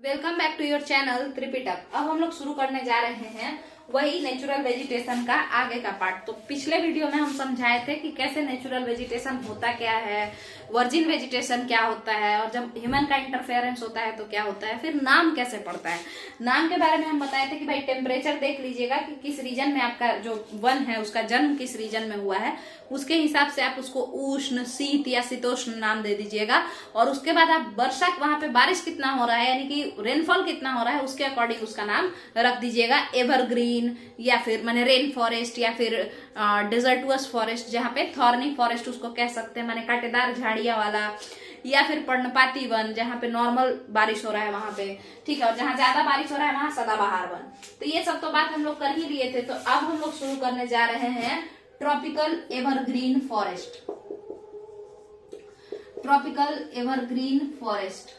Welcome back to your channel Tripitak. अब हम लोग शुरू करने जा रहे हैं वही नेचुरल वेजिटेशन का आगे का पार्ट। तो पिछले वीडियो में हम समझाए थे कि कैसे नेचुरल वेजिटेशन होता क्या है, वर्जिन वेजिटेशन क्या होता है, और जब ह्यूमन का इंटरफेरेंस होता है तो क्या होता है, फिर नाम कैसे पड़ता है। नाम के बारे में हम बताए थे कि भाई टेम्परेचर देख लीजिएगा कि किस रीजन में आपका जो वन है उसका जन्म किस रीजन में हुआ है, उसके हिसाब से आप उसको उष्ण, शीत या शीतोष्ण नाम दे दीजिएगा। और उसके बाद आप वर्षा, वहां पे बारिश कितना हो रहा है यानी कि रेनफॉल कितना हो रहा है, उसके अकॉर्डिंग उसका नाम रख दीजिएगा। एवरग्रीन या फिर माने रेन फॉरेस्ट या फिर डेजर्टुअस फॉरेस्ट, जहाँ पे थॉर्नी फॉरेस्ट उसको कह सकते हैं, माने कांटेदार झाड़ियां वाला, या फिर पर्णपाती वन जहाँ पे नॉर्मल बारिश हो रहा है वहां पे, ठीक है, और जहाँ ज्यादा बारिश हो रहा है वहां सदाबहार वन। तो ये सब तो बात हम लोग कर ही लिए थे। तो अब हम लोग शुरू करने जा रहे हैं tropical evergreen forest. Tropical evergreen forest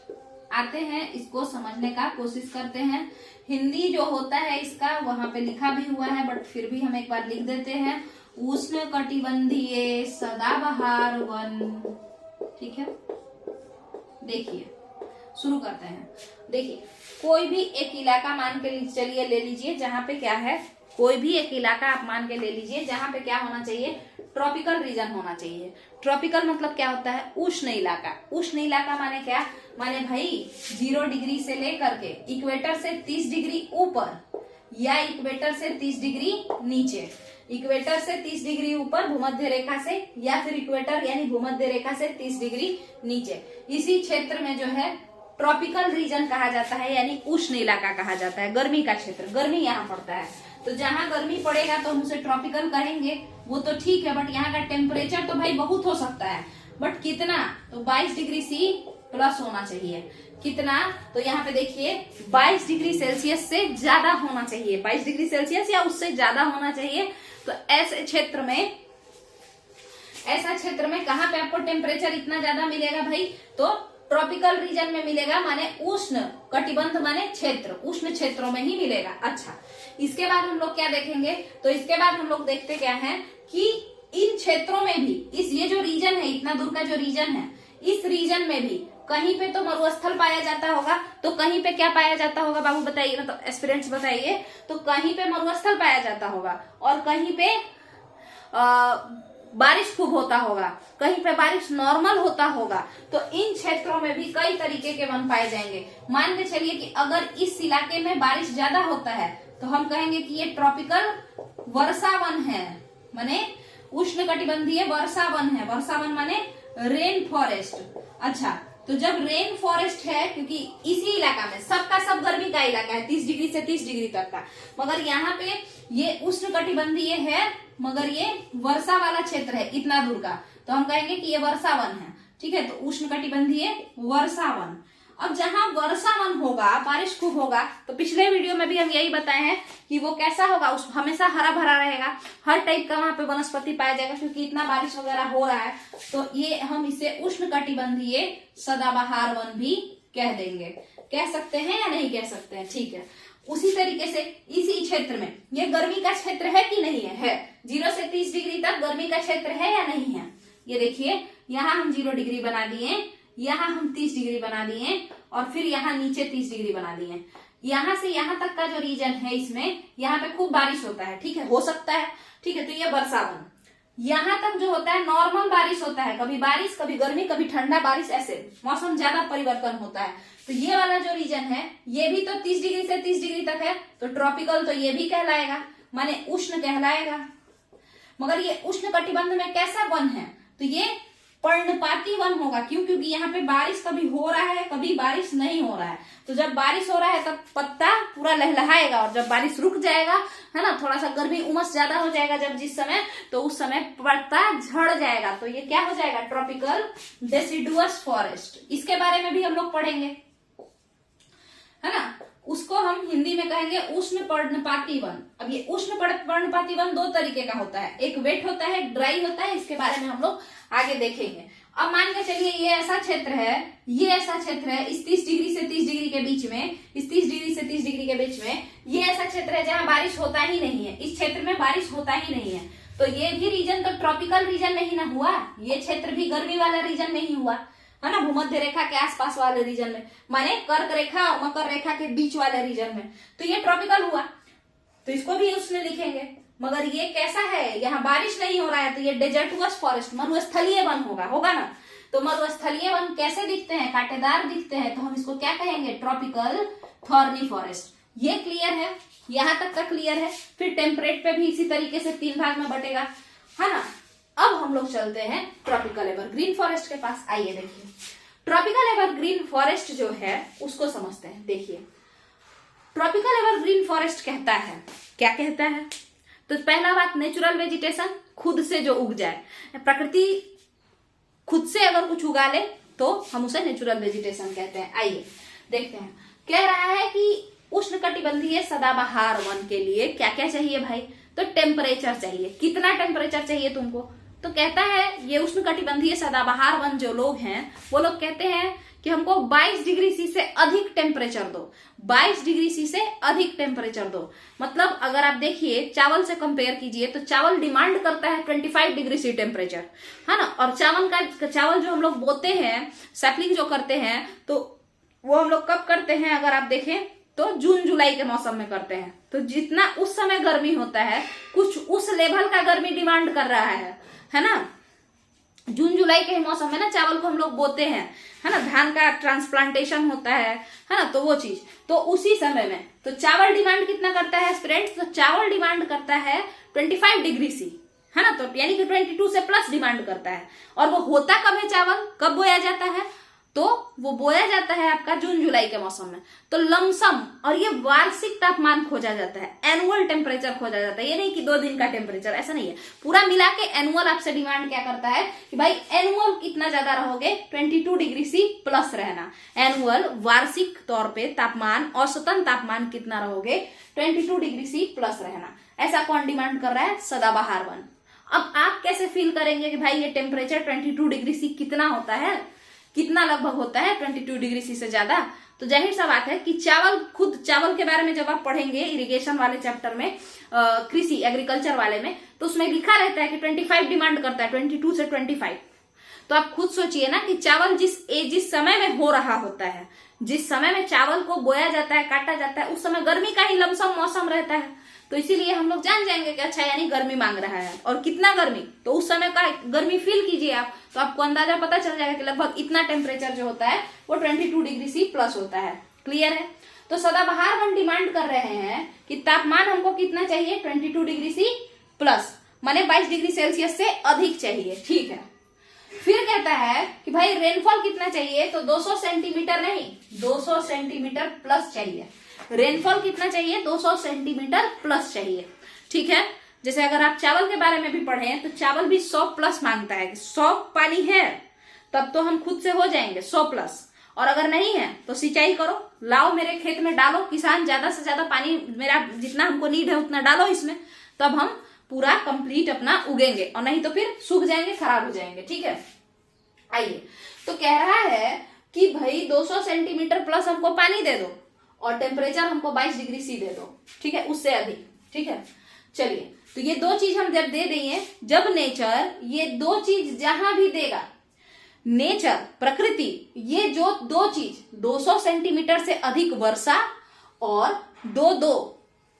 आते हैं, इसको समझने का कोशिश करते हैं। हिंदी जो होता है इसका वहां पे लिखा भी हुआ है, बट फिर भी हम एक बार लिख देते हैं। उष्ण कटिबंधीय सदाबहार वन, ठीक है। देखिए शुरू करते हैं। देखिए कोई भी एक इलाका मान के चलिए ले लीजिए जहां पे क्या है, कोई भी एक इलाका आप मान के ले लीजिए जहां पे क्या होना चाहिए, ट्रॉपिकल रीजन होना चाहिए। ट्रॉपिकल मतलब क्या होता है, उष्ण इलाका। उष्ण इलाका माने क्या, माने भाई 0 डिग्री से लेकर के इक्वेटर से 30 डिग्री ऊपर या इक्वेटर से 30 डिग्री नीचे। इक्वेटर से 30 डिग्री ऊपर भूमध्य रेखा से, या फिर इक्वेटर यानी भूमध्य रेखा से 30 डिग्री नीचे, इसी क्षेत्र में जो है ट्रॉपिकल रीजन कहा जाता है, यानी उष्ण इलाका कहा जाता है। गर्मी का क्षेत्र, गर्मी यहाँ पड़ता है, तो जहाँ गर्मी पड़ेगा तो हम उसे ट्रॉपिकल कहेंगे, वो तो ठीक है। बट यहाँ का टेम्परेचर तो भाई बहुत हो सकता है, बट कितना, तो 22 डिग्री सी प्लस होना चाहिए। कितना, तो यहाँ पे देखिए 22 डिग्री सेल्सियस से ज्यादा होना चाहिए, 22 डिग्री सेल्सियस या उससे ज्यादा होना चाहिए। तो ऐसे क्षेत्र में, ऐसा क्षेत्र में कहाँ पे आपको टेम्परेचर इतना ज्यादा मिलेगा भाई, तो ट्रॉपिकल रीजन में मिलेगा, माने उष्ण कटिबंध माने क्षेत्र, उष्ण क्षेत्रों में ही मिलेगा। अच्छा, इसके बाद हम लोग क्या देखेंगे, तो इसके बाद हम लोग देखते क्या है कि इन क्षेत्रों में भी, इस ये जो रीजन है, इतना दूर का जो रीजन है, इस रीजन में भी कहीं पे तो मरुस्थल पाया जाता होगा, तो कहीं पे क्या पाया जाता होगा बाबू बताइए, मतलब एस्पिरेंट्स बताइए। तो कहीं पे मरुस्थल पाया जाता होगा और कहीं पे बारिश खूब होता होगा, कहीं पे बारिश नॉर्मल होता होगा। तो इन क्षेत्रों में भी कई तरीके के वन पाए जाएंगे। मान के चलिए कि अगर इस इलाके में बारिश ज्यादा होता है तो हम कहेंगे कि ये ट्रॉपिकल वर्षा वन है, माने उष्ण कटिबंधीय वर्षा वन है। वर्षा वन माने रेन फॉरेस्ट। अच्छा, तो जब रेन फॉरेस्ट है, क्योंकि इसी इलाका में सबका सब गर्मी का इलाका है, 30 डिग्री से 30 डिग्री तक का, मगर यहाँ पे ये उष्ण कटिबंधीय है, मगर ये वर्षा वाला क्षेत्र है इतना दूर का, तो हम कहेंगे कि ये वर्षा वन है, ठीक है। तो उष्ण कटिबंधीय वर्षा वन। अब जहां वर्षा वन होगा, बारिश खूब होगा, तो पिछले वीडियो में भी हम यही बताए हैं कि वो कैसा होगा, उस हमेशा हरा भरा रहेगा, हर टाइप का वहां पे वनस्पति पाया जाएगा, क्योंकि इतना बारिश वगैरह हो रहा है। तो ये हम इसे उष्ण कटिबंधीय सदाबहार वन भी कह देंगे। कह सकते हैं या नहीं कह सकते हैं, ठीक है। उसी तरीके से इसी क्षेत्र में ये गर्मी का क्षेत्र है कि नहीं है, 0 से 30 डिग्री तक गर्मी का क्षेत्र है या नहीं है। ये देखिए यहाँ हम 0 डिग्री बना दिए, यहाँ हम 30 डिग्री बना दिए, और फिर यहाँ नीचे 30 डिग्री बना दिए। यहाँ से यहाँ तक का जो रीजन है, इसमें यहाँ पे खूब बारिश होता है, ठीक है, हो सकता है, ठीक है। तो ये वर्षा वन। यहाँ तक जो होता है नॉर्मल बारिश होता है, कभी बारिश, कभी गर्मी, कभी ठंडा बारिश, ऐसे मौसम ज्यादा परिवर्तन होता है। तो ये वाला जो रीजन है ये भी तो 30 डिग्री से 30 डिग्री तक है, तो ट्रॉपिकल तो ये भी कहलाएगा, माने उष्ण कहलाएगा। मगर ये उष्ण कटिबंध में कैसा वन है, तो ये पर्णपाती वन होगा। क्यों, क्योंकि यहाँ पे बारिश कभी हो रहा है, कभी बारिश नहीं हो रहा है। तो जब बारिश हो रहा है तब पत्ता पूरा लहलहाएगा, और जब बारिश रुक जाएगा, है ना, थोड़ा सा गर्मी उमस ज्यादा हो जाएगा जब जिस समय, तो उस समय पत्ता झड़ जाएगा। तो ये क्या हो जाएगा, ट्रॉपिकल डेसिडुअस फॉरेस्ट। इसके बारे में भी हम लोग पढ़ेंगे, है ना। उसको हम हिंदी में कहेंगे उष्ण पर्णपाती वन। अब ये उष्ण पर्णपाती वन 2 तरीके का होता है, एक वेट होता है, एक ड्राई होता है। इसके बारे में हम लोग आगे देखेंगे। अब मान के चलिए ये ऐसा क्षेत्र है, ये ऐसा क्षेत्र है, इस 30 डिग्री से 30 डिग्री के बीच में, इस 30 डिग्री से 30 डिग्री के बीच में ये ऐसा क्षेत्र है जहां बारिश होता ही नहीं है। इस क्षेत्र में बारिश होता ही नहीं है, तो ये भी रीजन तो ट्रॉपिकल रीजन नहीं ना हुआ, ये क्षेत्र भी गर्मी वाला रीजन नहीं हुआ, है ना, भूमध्य रेखा के आसपास वाले रीजन में, माने कर्क रेखा और मकर रेखा के बीच वाले रीजन में, तो ये ट्रॉपिकल हुआ, तो इसको भी उसमें लिखेंगे। मगर ये कैसा है, यहाँ बारिश नहीं हो रहा है, तो ये डेजर्टुअस फॉरेस्ट, मरुस्थलीय वन होगा ना। तो मरुस्थलीय वन कैसे दिखते हैं, कांटेदार दिखते हैं, तो हम इसको क्या कहेंगे, ट्रॉपिकल थॉर्नी फॉरेस्ट। ये क्लियर है, यहां तक क्लियर है। फिर टेम्परेट पे भी इसी तरीके से 3 भाग में बटेगा, है ना। अब हम लोग चलते हैं ट्रॉपिकल एवरग्रीन फॉरेस्ट के पास। आइए देखिए, ट्रॉपिकल एवरग्रीन फॉरेस्ट जो है उसको समझते हैं। देखिए, ट्रॉपिकल एवरग्रीन फॉरेस्ट कहता है, क्या कहता है, तो पहला बात, नेचुरल वेजिटेशन, खुद से जो उग जाए, प्रकृति खुद से अगर कुछ उगा ले तो हम उसे नेचुरल वेजिटेशन कहते हैं। आइए देखते हैं, कह रहा है कि उष्णकटिबंधीय सदाबहार वन के लिए क्या क्या चाहिए भाई, तो टेम्परेचर चाहिए। कितना टेम्परेचर चाहिए तुमको, तो कहता है ये उष्णकटिबंधीय सदाबहार वन जो लोग हैं वो लोग कहते हैं कि हमको 22 डिग्री सी से अधिक टेम्परेचर दो, 22 डिग्री सी से अधिक टेम्परेचर दो। मतलब अगर आप देखिए चावल से कंपेयर कीजिए तो चावल डिमांड करता है 25 डिग्री सी टेम्परेचर, है ना। और चावल जो हम लोग बोते हैं, सैपलिंग जो करते हैं, तो वो हम लोग कब करते हैं, अगर आप देखें तो जून जुलाई के मौसम में करते हैं। तो जितना उस समय गर्मी होता है, कुछ उस लेवल का गर्मी डिमांड कर रहा है ना। जून जुलाई के मौसम में ना चावल को हम लोग बोते हैं, है ना, धान का ट्रांसप्लांटेशन होता है ना, तो वो चीज, तो उसी समय में तो चावल डिमांड कितना करता है फ्रेंड्स, तो चावल डिमांड करता है 25 डिग्री सी, है ना, तो यानी कि 22 से प्लस डिमांड करता है। और वो होता कब है, चावल कब बोया जाता है, तो वो बोया जाता है आपका जून जुलाई के मौसम में। तो लमसम, और ये वार्षिक तापमान खोजा जाता है, एनुअल टेम्परेचर खोजा जाता है। ये नहीं कि 2 दिन का टेम्परेचर, ऐसा नहीं है, पूरा मिला के एनुअल आपसे डिमांड क्या करता है कि भाई एनुअल कितना ज्यादा रहोगे, 22 डिग्री सी प्लस रहना। एनुअल वार्षिक तौर पे तापमान, औसतन तापमान कितना रहोगे, 22 डिग्री सी प्लस रहना। ऐसा कौन डिमांड कर रहा है, सदाबहार वन। अब आप कैसे फील करेंगे कि भाई ये टेम्परेचर 22 डिग्री सी कितना होता है, कितना लगभग होता है 22 डिग्री सी से ज्यादा। तो जाहिर सा बात है कि चावल के बारे में जब आप पढ़ेंगे इरिगेशन वाले चैप्टर में, कृषि एग्रीकल्चर वाले में, तो उसमें लिखा रहता है कि 25 डिमांड करता है, 22 से 25। तो आप खुद सोचिए ना कि चावल जिस समय में हो रहा होता है, जिस समय में चावल को बोया जाता है, काटा जाता है, उस समय गर्मी का ही लमसम मौसम रहता है। तो इसीलिए हम लोग जान जाएंगे कि अच्छा यानी गर्मी मांग रहा है। और कितना गर्मी, तो उस समय का गर्मी फील कीजिए आप, तो आपको अंदाजा पता चल जाएगा कि लगभग इतना टेम्परेचर जो होता है वो 22 डिग्री सी प्लस होता है। क्लियर है। तो सदाबहार वन डिमांड कर रहे हैं कि तापमान हमको कितना चाहिए, 22 डिग्री सी प्लस, माने 22 डिग्री सेल्सियस से अधिक चाहिए। ठीक है। फिर कहता है कि भाई रेनफॉल कितना चाहिए, तो 200 सेंटीमीटर नहीं, 200 सेंटीमीटर प्लस चाहिए। रेनफॉल कितना चाहिए, 200 सेंटीमीटर प्लस चाहिए। ठीक है। जैसे अगर आप चावल के बारे में भी पढ़े तो चावल भी 100 प्लस मांगता है, 100 पानी है तब तो हम खुद से हो जाएंगे 100 प्लस, और अगर नहीं है तो सिंचाई करो, लाओ मेरे खेत में डालो, किसान ज्यादा से ज्यादा पानी, मेरा जितना हमको नीड है उतना डालो इसमें, तब हम पूरा कंप्लीट अपना उगेंगे, और नहीं तो फिर सूख जाएंगे, खराब हो जाएंगे। ठीक है। आइए, तो कह रहा है कि भाई 200 सेंटीमीटर प्लस हमको पानी दे दो और टेम्परेचर हमको 22 डिग्री सी दे दो। ठीक है, उससे अधिक। ठीक है। चलिए, तो ये दो चीज हम जब दे देंगे, जब नेचर ये दो चीज जहां भी देगा, नेचर प्रकृति ये जो दो चीज 200 सेंटीमीटर से अधिक वर्षा और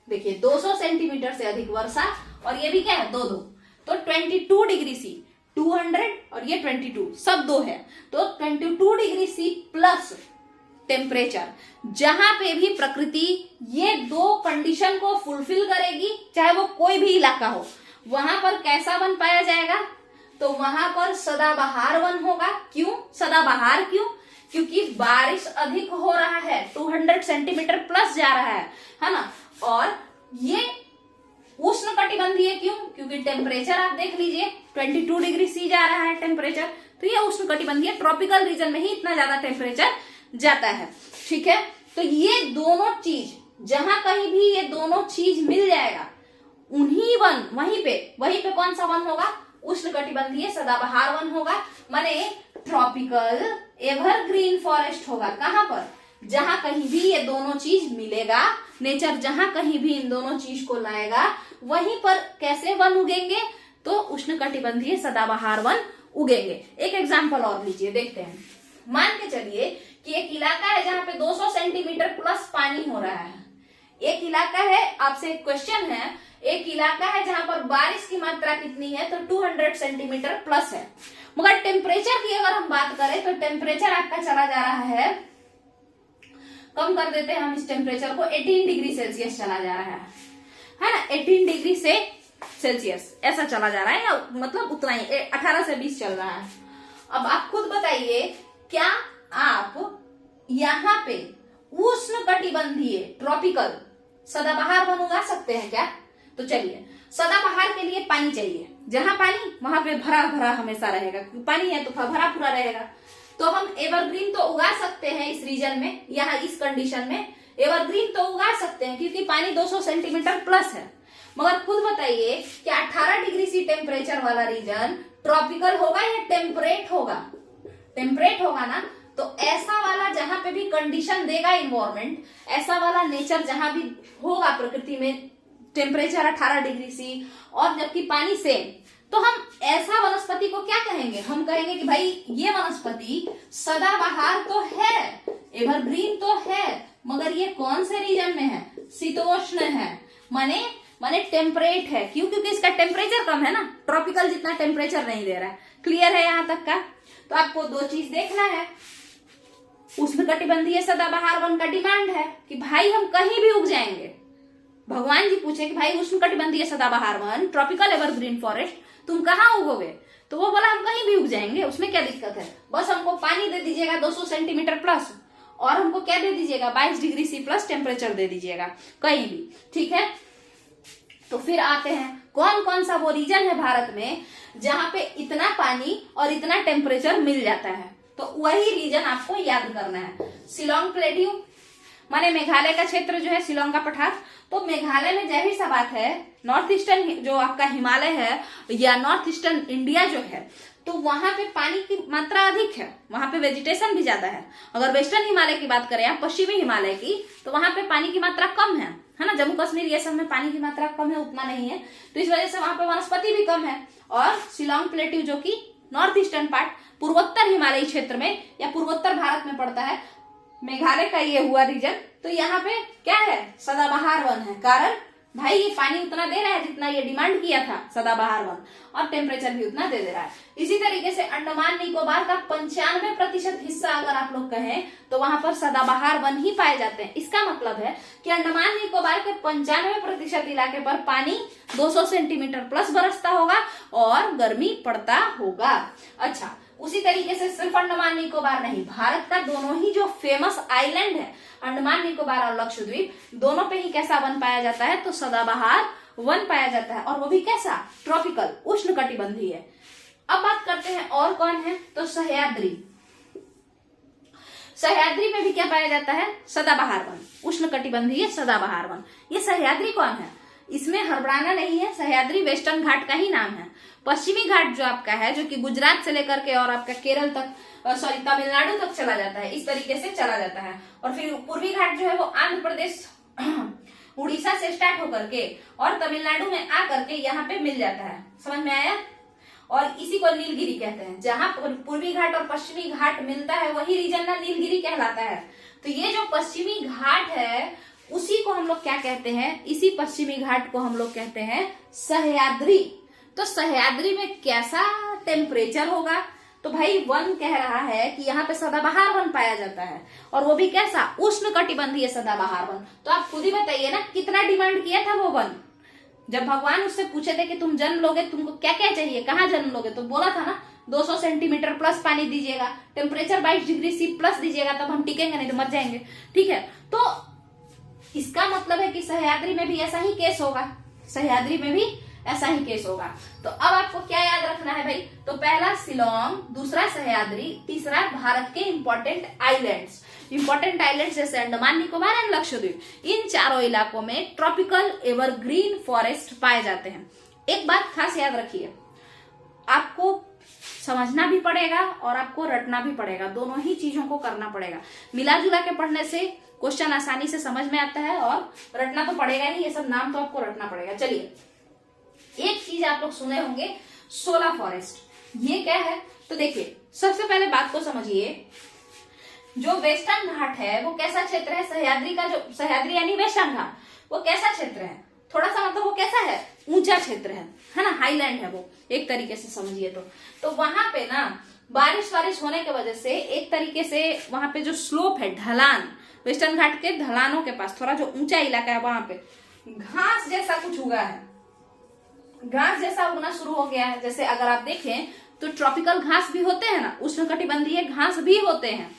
देखिए 200 सेंटीमीटर से अधिक वर्षा और ये भी क्या है 2 तो 22 डिग्री सी, 200 और ये 22 सब 2 है, तो 22 डिग्री सी प्लस टेम्परेचर, जहां पे भी प्रकृति ये 2 कंडीशन को फुलफिल करेगी, चाहे वो कोई भी इलाका हो, वहां पर कैसा वन पाया जाएगा, तो वहां पर सदाबहार वन होगा। क्यों सदाबहार, क्योंकि बारिश अधिक हो रहा है, 200 सेंटीमीटर प्लस जा रहा है ना। और ये उष्णकटिबंधीय क्यों, क्योंकि टेम्परेचर आप देख लीजिए 22 डिग्री सी जा रहा है टेम्परेचर, तो ये उष्णकटिबंधीय ट्रॉपिकल रीजन में ही इतना ज्यादा टेम्परेचर जाता है। ठीक है। तो ये दोनों चीज जहां कहीं भी ये दोनों चीज मिल जाएगा, वहीं पे कौन सा वन होगा, उष्णकटिबंधीय सदाबहार वन होगा, माने ट्रॉपिकल एवरग्रीन फॉरेस्ट होगा। कहां पर, जहां कहीं भी ये दोनों चीज मिलेगा, नेचर जहां कहीं भी इन दोनों चीज को लाएगा, वहीं पर कैसे वन उगेंगे, तो उष्णकटिबंधीय सदाबहार वन उगेंगे। एक एग्जांपल और लीजिए, देखते हैं। मान के चलिए कि एक इलाका है जहां पे 200 सेंटीमीटर प्लस पानी हो रहा है। एक इलाका है, आपसे एक क्वेश्चन है, एक इलाका है जहां पर बारिश की मात्रा कितनी है, तो 200 सेंटीमीटर प्लस है। मगर टेम्परेचर की अगर हम बात करें तो टेम्परेचर आपका चला जा रहा है, कम कर देते हैं हम इस टेम्परेचर को, 18 डिग्री सेल्सियस चला जा रहा है ना, 18 डिग्री से सेल्सियस ऐसा चला जा रहा है, या मतलब उतना ही 18 से 20 चल रहा है। अब आप खुद बताइए, क्या आप यहाँ पे उष्ण कटिबंधीय ट्रॉपिकल सदाबहार वन उगा सकते हैं क्या? तो चलिए, सदाबहार के लिए पानी चाहिए, जहां पानी वहां पे भरा भरा हमेशा रहेगा, पानी है तो भरा पूरा रहेगा। तो हम एवरग्रीन तो उगा सकते हैं इस रीजन में, यहाँ इस कंडीशन में एवरग्रीन तो उगा सकते हैं क्योंकि पानी 200 सेंटीमीटर प्लस है। मगर खुद बताइए कि 18 डिग्री सी टेम्परेचर वाला रीजन ट्रॉपिकल होगा या टेम्परेट होगा? टेम्परेट होगा ना। तो ऐसा वाला जहां पे भी कंडीशन देगा इन्वायरमेंट, ऐसा वाला नेचर जहां भी होगा प्रकृति में, टेम्परेचर 18 डिग्री सी और जबकि पानी सेम, तो हम ऐसा वनस्पति को क्या कहेंगे? हम कहेंगे कि भाई ये वनस्पति सदाबहार तो है, एवरग्रीन तो है, मगर ये कौन से रीजन में है? शीतोष्ण है, माने टेम्परेट है। क्यों? क्योंकि इसका टेम्परेचर कम है ना, ट्रॉपिकल जितना टेम्परेचर नहीं दे रहा है। क्लियर है यहाँ तक का? तो आपको दो चीज देखना है। उष्णकटिबंधीय सदाबहार वन का डिमांड है कि भाई हम कहीं भी उग जाएंगे। भगवान जी पूछे कि भाई उष्णकटिबंधीय सदाबहार वन, ट्रॉपिकल एवरग्रीन फॉरेस्ट, तुम कहाँ उगोगे? तो वो बोला हम कहीं भी उग जाएंगे, उसमें क्या दिक्कत है, बस हमको पानी दे दीजिएगा 200 सेंटीमीटर प्लस, और हमको क्या दे दीजिएगा, 22 डिग्री सी प्लस टेम्परेचर दे दीजिएगा कहीं भी। ठीक है, तो फिर आते हैं कौन कौन सा वो रीजन है भारत में जहां पे इतना पानी और इतना टेम्परेचर मिल जाता है। तो वही रीजन आपको याद करना है। शिलोंग प्लेट्यू माने मेघालय का क्षेत्र जो है, शिलोंग का पठार। तो मेघालय में जाहिर सा बात है, नॉर्थ ईस्टर्न जो आपका हिमालय है या नॉर्थ ईस्टर्न इंडिया जो है, तो वहां पे पानी की मात्रा अधिक है, वहां पे वेजिटेशन भी ज्यादा है। अगर वेस्टर्न हिमालय की बात करें, पश्चिमी हिमालय की, तो वहां पे पानी की मात्रा कम है ना। जम्मू कश्मीर ये सब में पानी की मात्रा कम है, उतना नहीं है, तो इस वजह से वहां पे वनस्पति भी कम है। और शिलोंग प्लेट्यू जो कि नॉर्थ ईस्टर्न पार्ट, पूर्वोत्तर हिमालयी क्षेत्र में या पूर्वोत्तर भारत में पड़ता है, मेघालय का ये हुआ रीजन। तो यहाँ पे क्या है, सदाबहार वन है। कारण भाई ये पानी उतना दे रहा है जितना ये डिमांड किया था सदाबहार वन, और टेम्परेचर भी उतना दे रहा है। इसी तरीके से अंडमान निकोबार का 95% हिस्सा अगर आप लोग कहें तो वहां पर सदाबहार वन ही पाए जाते हैं। इसका मतलब है कि अंडमान निकोबार के 95% इलाके पर पानी 200 सेंटीमीटर प्लस बरसता होगा और गर्मी पड़ता होगा। अच्छा, उसी तरीके से सिर्फ अंडमान निकोबार नहीं, भारत का दोनों ही जो फेमस आइलैंड है, अंडमान निकोबार और लक्षद्वीप, दोनों पे ही कैसा वन पाया जाता है, तो सदाबहार वन पाया जाता है, और वो भी कैसा, ट्रॉपिकल, उष्णकटिबंधीय। अब बात करते हैं और कौन है, तो सह्याद्री। सह्याद्री में भी क्या पाया जाता है, सदाबहार वन, उष्णकटिबंधीय सदाबहार वन। ये सह्याद्री कौन है, इसमें हड़बड़ाना नहीं है, सह्याद्री वेस्टर्न घाट का ही नाम है। पश्चिमी घाट जो आपका है, जो कि गुजरात से लेकर के और आपका केरल तक, सॉरी तमिलनाडु तक चला जाता है, इस तरीके से चला जाता है। और फिर पूर्वी घाट जो है वो आंध्र प्रदेश उड़ीसा से स्टार्ट होकर के और तमिलनाडु में आकर के यहाँ पे मिल जाता है। समझ में आया? और इसी को नीलगिरी कहते हैं। जहां पूर्वी घाट और पश्चिमी घाट मिलता है वही रीजन ना नीलगिरी कहलाता है। तो ये जो पश्चिमी घाट है उसी को हम लोग क्या कहते हैं, इसी पश्चिमी घाट को हम लोग कहते हैं सह्याद्री। तो सह्याद्री में कैसा टेम्परेचर होगा, तो भाई वन कह रहा है कि यहाँ पे सदाबहार वन पाया जाता है, और वो भी कैसा, उष्णकटिबंधीय सदाबहार वन। तो आप खुद ही बताइए ना कितना डिमांड किया था वो वन। जब भगवान उससे पूछे थे कि तुम जन्म लोगे, तुमको क्या क्या चाहिए, कहाँ जन्म लोगे, तो बोला था ना 200 सेंटीमीटर प्लस पानी दीजिएगा, टेम्परेचर 22 डिग्री सी प्लस दीजिएगा, तब हम टिकेंगे, नहीं तो मर जाएंगे। ठीक है, तो इसका मतलब है कि सह्याद्री में भी ऐसा ही केस होगा, सह्याद्री में भी ऐसा ही केस होगा। तो अब आपको क्या याद रखना है भाई, तो पहला शिलोंग, दूसरा सह्याद्री, तीसरा भारत के इंपॉर्टेंट आइलैंड्स। इंपॉर्टेंट आइलैंड्स जैसे अंडमान निकोबार एंड लक्षद्वीप, इन चारों इलाकों में ट्रॉपिकल एवरग्रीन फॉरेस्ट पाए जाते हैं। एक बात खास याद रखिए, आपको समझना भी पड़ेगा और आपको रटना भी पड़ेगा, दोनों ही चीजों को करना पड़ेगा। मिला जुला के पढ़ने से क्वेश्चन आसानी से समझ में आता है और रटना तो पड़ेगा ही, ये सब नाम तो आपको रटना पड़ेगा। चलिए, एक चीज आप लोग सुने होंगे, शोला फॉरेस्ट, ये क्या है, तो देखिए सबसे पहले बात को समझिए जो वेस्टर्न घाट है वो कैसा क्षेत्र है, सह्याद्री का, जो सह्याद्री यानी वेस्टर्न घाट, वो कैसा क्षेत्र है, थोड़ा सा मतलब वो कैसा है, ऊंचा क्षेत्र है ना, हाईलैंड है वो, एक तरीके से समझिए तो वहां पे ना बारिश होने की वजह से एक तरीके से वहां पे जो स्लोप है, ढलान, वेस्टर्न घाट के ढलानों के पास थोड़ा जो ऊंचा इलाका है वहां पे घास जैसा कुछ उगा है, घास जैसा उगना शुरू हो गया है। जैसे अगर आप देखें तो ट्रॉपिकल घास भी होते हैं ना, उष्णकटिबंधीय घास भी होते हैं,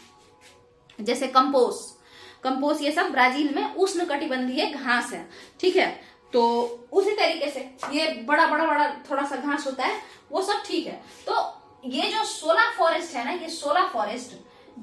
जैसे कंपोस ये सब ब्राजील में उष्णकटिबंधीय घास है, ठीक है। तो उसी तरीके से ये बड़ा थोड़ा सा घास होता है, वो सब ठीक है। तो ये जो शोला फॉरेस्ट है ना, ये शोला फॉरेस्ट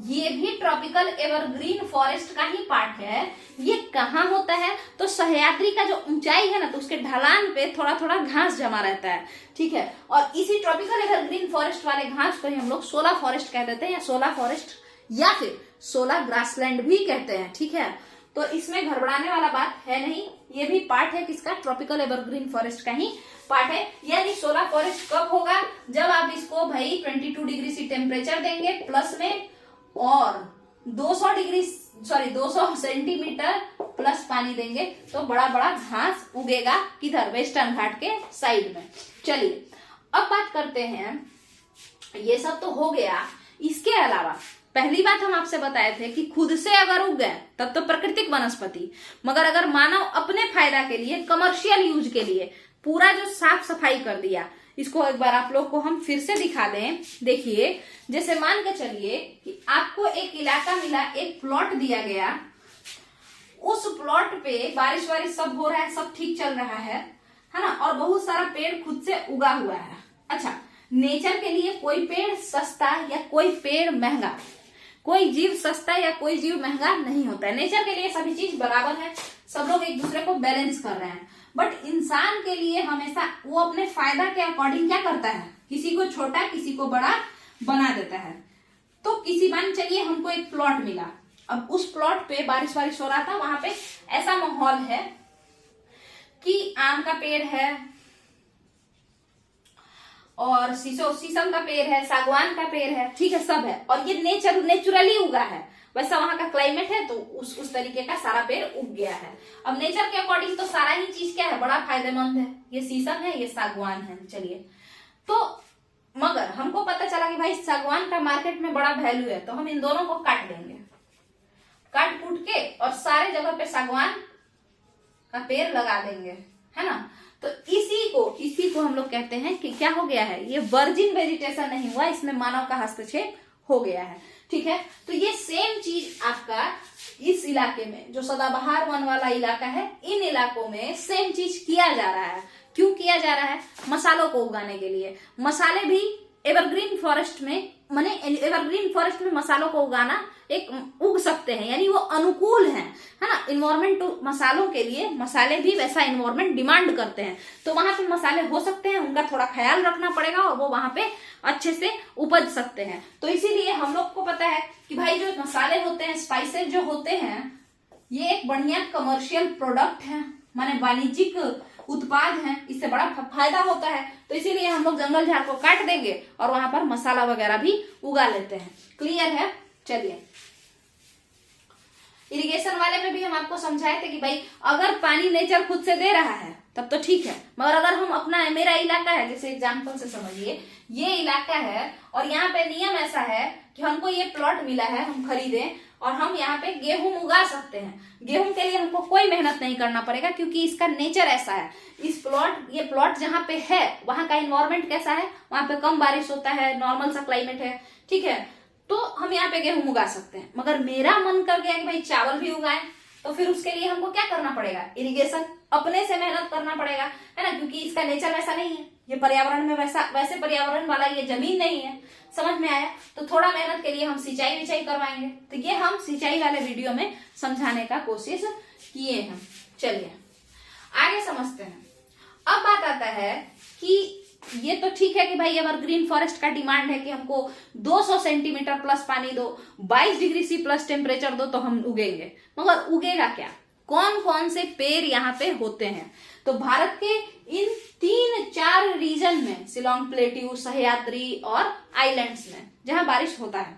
ये भी ट्रॉपिकल एवरग्रीन फॉरेस्ट का ही पार्ट है। ये कहाँ होता है, तो सह्याद्री का जो ऊंचाई है ना, तो उसके ढलान पे थोड़ा थोड़ा घास जमा रहता है, ठीक है। और इसी ट्रॉपिकल एवरग्रीन फॉरेस्ट वाले घास को ही हम लोग शोला फॉरेस्ट कह देते हैं, या शोला फॉरेस्ट या फिर शोला ग्रासलैंड भी कहते हैं, ठीक है। तो इसमें घबराने वाला बात है नहीं, ये भी पार्ट है किसका, ट्रॉपिकल एवरग्रीन फॉरेस्ट का ही पार्ट है। यानी शोला फॉरेस्ट कब होगा, जब आप इसको भाई 22 डिग्री सी टेम्परेचर देंगे प्लस में, और 200 सेंटीमीटर प्लस पानी देंगे, तो बड़ा घास उगेगा किधर, वेस्टर्न घाट के साइड में। चलिए अब बात करते हैं, ये सब तो हो गया, इसके अलावा पहली बात हम आपसे बताए थे कि खुद से अगर उग गए तब तो प्राकृतिक वनस्पति, मगर अगर मानव अपने फायदा के लिए, कमर्शियल यूज के लिए पूरा जो साफ सफाई कर दिया, इसको एक बार आप लोग को हम फिर से दिखा दें। देखिए, जैसे मान के चलिए कि आपको एक इलाका मिला, एक प्लॉट दिया गया, उस प्लॉट पे बारिश सब हो रहा है, सब ठीक चल रहा है ना, और बहुत सारा पेड़ खुद से उगा हुआ है। अच्छा, नेचर के लिए कोई पेड़ सस्ता या कोई पेड़ महंगा, कोई जीव सस्ता या कोई जीव महंगा नहीं होता है। नेचर के लिए सभी चीज बराबर है, सब लोग एक दूसरे को बैलेंस कर रहे हैं। बट इंसान के लिए हमेशा वो अपने फायदा के अकॉर्डिंग क्या करता है, किसी को छोटा किसी को बड़ा बना देता है। तो किसी मान चलिए हमको एक प्लॉट मिला, अब उस प्लॉट पे बारिश हो रहा था, वहां पे ऐसा माहौल है कि आम का पेड़ है और शीशम का पेड़ है, सागवान का पेड़ है, ठीक है, सब है, और ये नेचुरली उगा है, वैसा वहां का क्लाइमेट है, तो उस तरीके का सारा पेड़ उग गया है। अब नेचर के अकॉर्डिंग तो सारा ही चीज क्या है, बड़ा फायदेमंद है, ये शीशम है, ये सागवान है। चलिए, तो मगर हमको पता चला कि भाई सागवान का मार्केट में बड़ा वैल्यू है, तो हम इन दोनों को काट देंगे, काट कूट के, और सारे जगह पे सागवान का पेड़ लगा देंगे, है ना। तो इसी को हम लोग कहते हैं कि क्या हो गया है, ये वर्जिन वेजिटेशन नहीं हुआ, इसमें मानव का हस्तक्षेप हो गया है, ठीक है। तो ये सेम चीज आपका इस इलाके में, जो सदाबहार वन वाला इलाका है, इन इलाकों में सेम चीज किया जा रहा है। क्यों किया जा रहा है, मसालों को उगाने के लिए। मसाले भी एवरग्रीन फॉरेस्ट में, माने एवरग्रीन फॉरेस्ट में मसालों को उगाना एक उग सकते हैं, यानी वो अनुकूल है ना, इन्वायरमेंट मसालों के लिए। मसाले भी वैसा इन्वायरमेंट डिमांड करते हैं, तो वहां पे मसाले हो सकते हैं, उनका थोड़ा ख्याल रखना पड़ेगा, और वो वहां पे अच्छे से उपज सकते हैं। तो इसीलिए हम लोग को पता है कि भाई जो मसाले होते हैं, स्पाइसेस जो होते हैं, ये एक बढ़िया कमर्शियल प्रोडक्ट है, माने वाणिज्यिक उत्पाद है, इससे बड़ा फायदा होता है। तो इसीलिए हम लोग जंगल झाड़ को काट देंगे और वहां पर मसाला वगैरह भी उगा लेते हैं। क्लियर है। चलिए, इरिगेशन वाले में भी हम आपको समझाए थे कि भाई अगर पानी नेचर खुद से दे रहा है तब तो ठीक है, मगर अगर हम अपना, मेरा इलाका है, जैसे एग्जांपल से समझिए, ये इलाका है और यहाँ पे नियम ऐसा है कि हमको ये प्लॉट मिला है, हम खरीदें और हम यहाँ पे गेहूं उगा सकते हैं। गेहूं के लिए हमको कोई मेहनत नहीं करना पड़ेगा, क्योंकि इसका नेचर ऐसा है। ये प्लॉट जहाँ पे है वहां का इन्वायरमेंट कैसा है, वहां पे कम बारिश होता है, नॉर्मल सा क्लाइमेट है, ठीक है। तो हम यहाँ पे गेहूं उगा सकते हैं। मगर मेरा मन कर गया कि भाई चावल भी उगाएं, तो फिर उसके लिए हमको क्या करना पड़ेगा, इरिगेशन अपने से मेहनत करना पड़ेगा, है ना, क्योंकि इसका नेचर वैसा नहीं है, ये पर्यावरण में वैसे पर्यावरण वाला ये जमीन नहीं है। समझ में आया। तो थोड़ा मेहनत के लिए हम सिंचाई विचाई करवाएंगे, तो ये हम सिंचाई वाले वीडियो में समझाने का कोशिश किए हैं। चलिए आगे समझते हैं। अब बात आता है कि ये तो ठीक है कि भाई एवरग्रीन फॉरेस्ट का डिमांड है कि हमको 200 सेंटीमीटर प्लस पानी दो, 22 डिग्री सी प्लस टेम्परेचर दो तो हम उगेंगे। मगर उगेगा क्या, कौन कौन से पेड़ यहाँ पे होते हैं? तो भारत के इन 3-4 रीजन में, शिलोंग प्लेट्यू, सह्याद्री और आइलैंड्स में जहां बारिश होता है,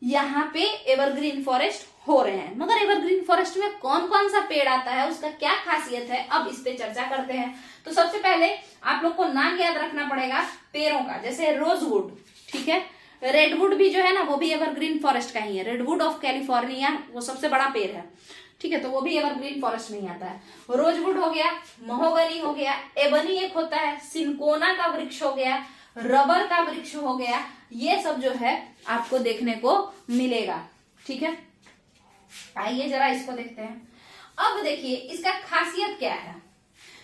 यहाँ पे एवरग्रीन फॉरेस्ट हो रहे हैं। मगर एवरग्रीन फॉरेस्ट में कौन कौन सा पेड़ आता है, उसका क्या खासियत है, अब इस पे चर्चा करते हैं। तो सबसे पहले आप लोग को नाम याद रखना पड़ेगा पेड़ों का, जैसे रोजवुड, ठीक है, रेडवुड भी जो है ना वो भी एवरग्रीन फॉरेस्ट का ही है। रेडवुड ऑफ कैलिफोर्निया वो सबसे बड़ा पेड़ है, ठीक है, तो वो भी एवरग्रीन फॉरेस्ट में ही आता है। रोजवुड हो गया, महोगनी हो गया, एबनी एक होता है, सिनकोना का वृक्ष हो गया, रबर का वृक्ष हो गया, ये सब जो है आपको देखने को मिलेगा, ठीक है। आइए जरा इसको देखते हैं। अब देखिए इसका खासियत क्या है।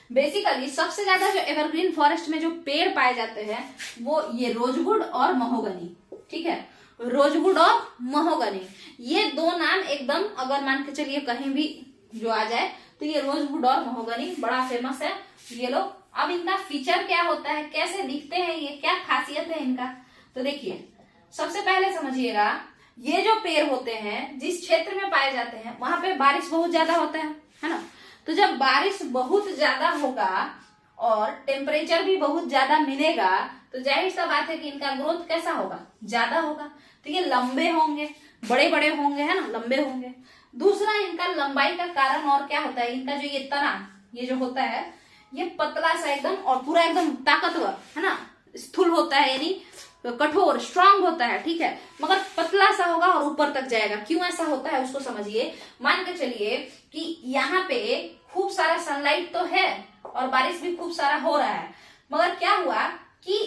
बेसिकली सबसे ज्यादा जो एवरग्रीन फॉरेस्ट में जो पेड़ पाए जाते हैं वो ये रोजवुड और महोगनी, ठीक है, रोजवुड और महोगनी, ये दो नाम एकदम अगर मान के चलिए कहीं भी जो आ जाए तो ये रोजवुड और महोगनी बड़ा फेमस है ये लोग। अब इनका फीचर क्या होता है, कैसे दिखते हैं, ये क्या खासियत है इनका, तो देखिए सबसे पहले समझिएगा, ये जो पेड़ होते हैं जिस क्षेत्र में पाए जाते हैं वहां पे बारिश बहुत ज्यादा होता है ना। तो जब बारिश बहुत ज्यादा होगा और टेम्परेचर भी बहुत ज्यादा मिलेगा तो जाहिर सा बात है कि इनका ग्रोथ कैसा होगा, ज्यादा होगा। तो ये लंबे होंगे, बड़े बड़े होंगे, है ना, लंबे होंगे। दूसरा इनका लंबाई का कारण और क्या होता है, इनका जो ये तना ये जो होता है ये पतला सा एकदम और पूरा एकदम ताकतवर, है ना, स्थूल होता है, यानी कठोर स्ट्रांग होता है, ठीक है, मगर पतला सा होगा और ऊपर तक जाएगा। क्यों ऐसा होता है उसको समझिए। मान के चलिए कि यहाँ पे खूब सारा सनलाइट तो है और बारिश भी खूब सारा हो रहा है, मगर क्या हुआ कि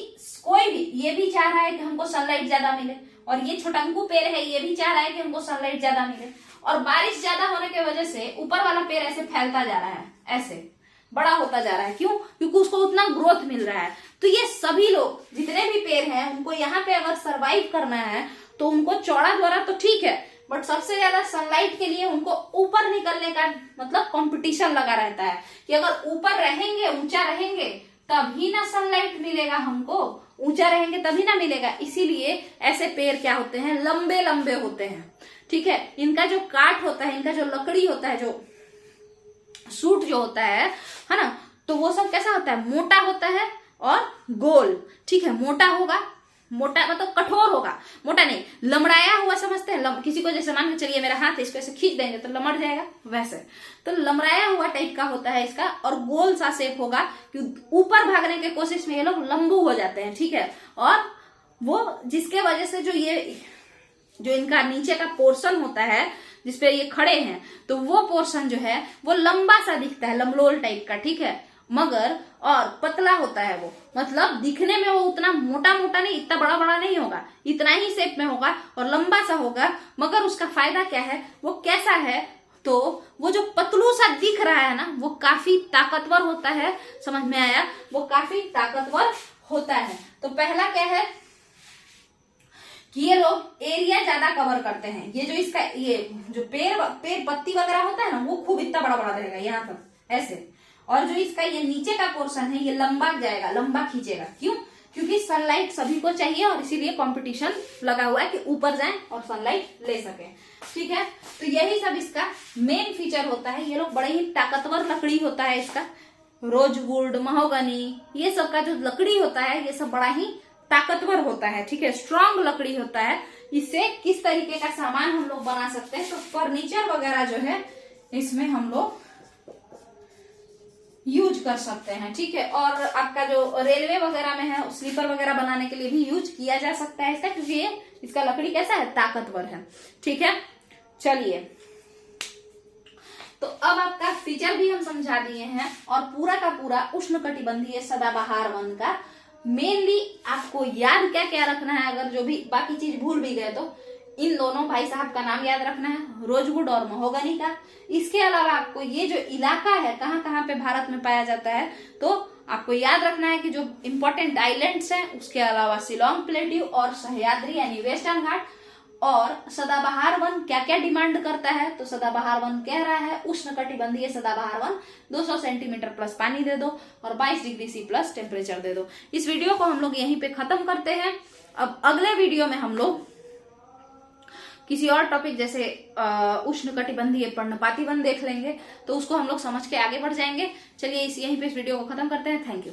कोई भी ये भी चाह रहा है कि हमको सनलाइट ज्यादा मिले और ये छोटंकू पेड़ है ये भी चाह रहा है कि हमको सनलाइट ज्यादा मिले, और बारिश ज्यादा होने की वजह से ऊपर वाला पेड़ ऐसे फैलता जा रहा है, ऐसे बड़ा होता जा रहा है। क्यों? क्योंकि उसको उतना ग्रोथ मिल रहा है। तो ये सभी लोग जितने भी पेड़ हैं उनको यहाँ पे अगर सरवाइव करना है तो उनको चौड़ा द्वारा तो ठीक है, बट सबसे ज्यादा सनलाइट के लिए उनको ऊपर निकलने का मतलब कंपटीशन लगा रहता है कि अगर ऊपर रहेंगे, ऊंचा रहेंगे तभी ना सनलाइट मिलेगा हमको, ऊंचा रहेंगे तभी ना मिलेगा। इसीलिए ऐसे पेड़ क्या होते हैं, लंबे लंबे होते हैं, ठीक है। इनका जो काट होता है, इनका जो लकड़ी होता है, जो सूट जो होता है ना, तो वो सब कैसा होता है, मोटा होता है और गोल, ठीक है, मोटा होगा, मोटा मतलब कठोर होगा, मोटा नहीं, लमड़ाया हुआ समझते हैं। किसी को जैसे मान के चलिए मेरा हाथ है, इसको ऐसे खींच देंगे तो लमड़ जाएगा, वैसे तो लमड़ाया हुआ टाइप का होता है इसका, और गोल सा शेप होगा कि ऊपर भागने की कोशिश में ये लोग लंबू हो जाते हैं, ठीक है। और वो जिसके वजह से जो इनका नीचे का पोर्शन होता है जिसपे ये खड़े हैं, तो वो पोर्शन जो है वो लंबा सा दिखता है, लमलोल टाइप का, ठीक है, मगर और पतला होता है वो, मतलब दिखने में वो उतना मोटा मोटा नहीं, इतना बड़ा बड़ा नहीं होगा, इतना ही शेप में होगा और लंबा सा होगा। मगर उसका फायदा क्या है, वो कैसा है, तो वो जो पतलू सा दिख रहा है ना वो काफी ताकतवर होता है, समझ में आया, वो काफी ताकतवर होता है। तो पहला क्या है कि ये लोग एरिया ज्यादा कवर करते हैं। ये जो इसका ये जो पेड़ पत्ती वगैरह होता है ना वो खूब इतना बड़ा बड़ा रहेगा यहाँ तक ऐसे, और जो इसका ये नीचे का पोर्शन है ये लंबा जाएगा, लंबा खींचेगा। क्यों? क्योंकि सनलाइट सभी को चाहिए और इसीलिए कंपटीशन लगा हुआ है कि ऊपर जाएं और सनलाइट ले सके, ठीक है। तो यही सब इसका मेन फीचर होता है। ये लोग बड़े ही ताकतवर लकड़ी होता है इसका, रोजवुड, महोगनी, ये सब का जो लकड़ी होता है ये सब बड़ा ही ताकतवर होता है, ठीक है, स्ट्रांग लकड़ी होता है। इससे किस तरीके का सामान हम लोग बना सकते हैं, तो फर्नीचर वगैरह जो है इसमें हम लोग यूज कर सकते हैं, ठीक है। और आपका जो रेलवे वगैरह में है स्लीपर वगैरह बनाने के लिए भी यूज किया जा सकता है इसका, क्योंकि ये इसका लकड़ी कैसा है, ताकतवर है, ठीक है। चलिए, तो अब आपका फीचर भी हम समझा दिए हैं और पूरा का पूरा उष्णकटिबंधीय सदाबहार वन का मेनली आपको याद क्या क्या रखना है, अगर जो भी बाकी चीज भूल भी गए तो इन दोनों भाई साहब का नाम याद रखना है, रोजवुड और महोगनी का। इसके अलावा आपको ये जो इलाका है कहाँ कहाँ पे भारत में पाया जाता है, तो आपको याद रखना है कि जो इम्पोर्टेंट आइलैंड्स हैं उसके अलावा शिलोंग प्लेट्यू और सह्याद्री यानी वेस्टर्न घाट। और सदाबहार वन क्या क्या डिमांड करता है, तो सदाबहार वन कह रहा है उष्णकटिबंधीय सदाबहार वन 200 सेंटीमीटर प्लस पानी दे दो और 22 डिग्री C प्लस टेम्परेचर दे दो। इस वीडियो को हम लोग यहीं पे खत्म करते हैं। अब अगले वीडियो में हम लोग किसी और टॉपिक जैसे उष्णकटिबंधीय पर्णपाती वन देख लेंगे, तो उसको हम लोग समझ के आगे बढ़ जाएंगे। चलिए यहीं पे इस वीडियो को खत्म करते हैं। Thank you.